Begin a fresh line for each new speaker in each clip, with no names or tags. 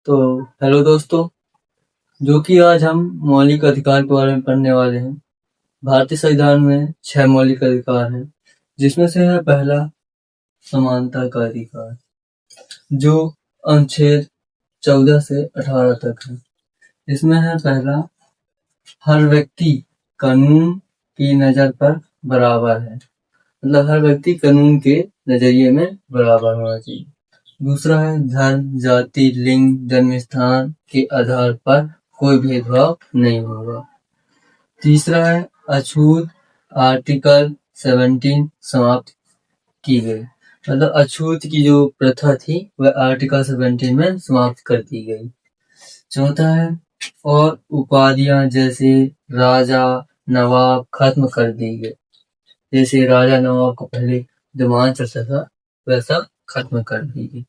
तो हेलो दोस्तों, जो कि आज हम मौलिक अधिकार के बारे में पढ़ने वाले हैं। भारतीय संविधान में 6 मौलिक अधिकार हैं, जिसमें से है पहला समानता का अधिकार, जो अनुच्छेद 14 से 18 तक है। इसमें है पहला, हर व्यक्ति कानून की नज़र पर बराबर है, मतलब हर व्यक्ति कानून के नजरिए में बराबर होना चाहिए। दूसरा है धर्म, जाति, लिंग, जन्म स्थान के आधार पर कोई भेदभाव नहीं होगा। तीसरा है अछूत आर्टिकल 17 समाप्त की गई, मतलब अछूत की जो प्रथा थी वह आर्टिकल 17 में समाप्त कर दी गई। चौथा है और उपाधियां जैसे राजा, नवाब खत्म कर दी गई। जैसे राजा नवाब को पहले जमान चलता था वैसा खत्म कर दी गई।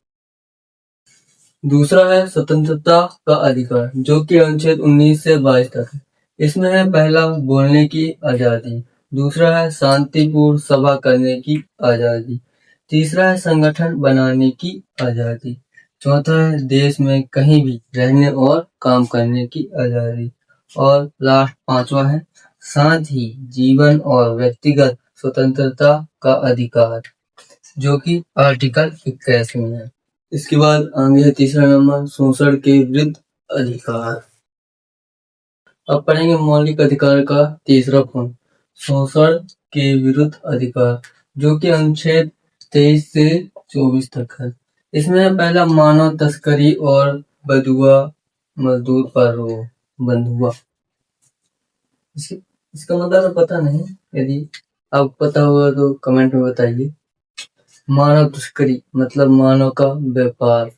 दूसरा है स्वतंत्रता का अधिकार, जो कि अनुच्छेद 19 से 22 तक है। इसमें है पहला बोलने की आजादी, दूसरा है शांतिपूर्ण सभा करने की आजादी, तीसरा है संगठन बनाने की आजादी, चौथा है देश में कहीं भी रहने और काम करने की आजादी, और लास्ट पांचवा है साथ ही जीवन और व्यक्तिगत स्वतंत्रता का अधिकार, जो कि आर्टिकल 21 में है। इसके बाद आगे है तीसरा नंबर, शोषण के विरुद्ध अधिकार। अब पढ़ेंगे मौलिक अधिकार का तीसरा पॉइंट, शोषण के विरुद्ध अधिकार, जो कि अनुच्छेद 23 से 24 तक है। इसमें पहला मानव तस्करी और बंधुआ मजदूर पर बंधुआ, इसका मतलब पता नहीं, यदि आपको पता होगा तो कमेंट में बताइए। मानव तस्करी मतलब मानव का व्यापार,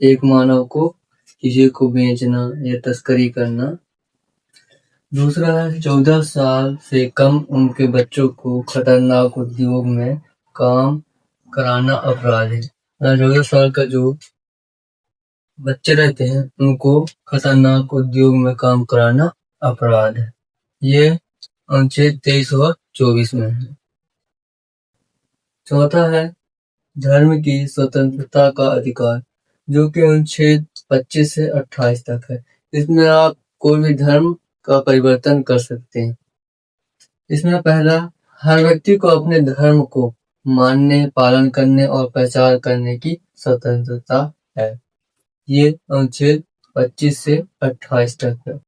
एक मानव को किसी को बेचना या तस्करी करना। दूसरा है 14 साल से कम उनके बच्चों को खतरनाक उद्योग में काम कराना अपराध है। 14 साल का जो बच्चे रहते हैं उनको खतरनाक उद्योग में काम कराना अपराध है। ये अनुच्छेद 23 और 24 में है। चौथा है धर्म की स्वतंत्रता का अधिकार, जो कि अनुच्छेद 25 से 28 तक है। इसमें आप कोई भी धर्म का परिवर्तन कर सकते हैं। इसमें पहला, हर व्यक्ति को अपने धर्म को मानने, पालन करने और प्रचार करने की स्वतंत्रता है। ये अनुच्छेद 25 से 28 तक है।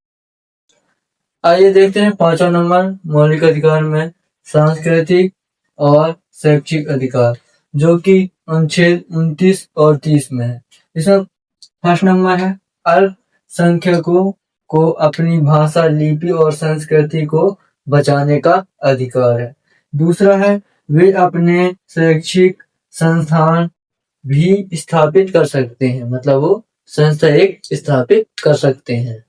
आइए देखते हैं पांचवा नंबर मौलिक अधिकार में सांस्कृतिक और शैक्षिक अधिकार, जो कि अनुच्छेद 29 और 30 में है। इसमें फर्स्ट नंबर है अल्पसंख्यकों को अपनी भाषा, लिपि और संस्कृति को बचाने का अधिकार है। दूसरा है वे अपने शैक्षिक संस्थान भी स्थापित कर सकते हैं, मतलब वो संस्था एक स्थापित कर सकते हैं।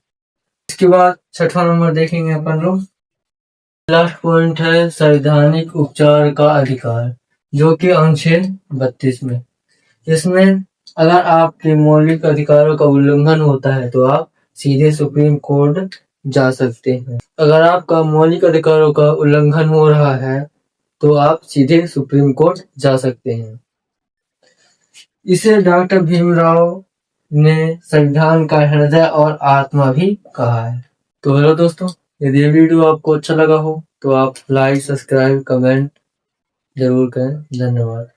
इसके बाद छठवां नंबर देखेंगे अपन लोग, लास्ट पॉइंट है संवैधानिक उपचार का अधिकार, जो कि अनुच्छेद 32 में। इसमें अगर आपके मौलिक अधिकारों का उल्लंघन होता है तो आप सीधे सुप्रीम कोर्ट जा सकते हैं। अगर आपका मौलिक अधिकारों का उल्लंघन हो रहा है तो आप सीधे सुप्रीम कोर्ट जा सकते हैं। इसे डॉक्टर भीमराव ने संविधान का हृदय और आत्मा भी कहा है। तो हेलो दोस्तों, यदि ये वीडियो आपको अच्छा लगा हो तो आप लाइक, सब्सक्राइब, कमेंट जरूर करें। धन्यवाद।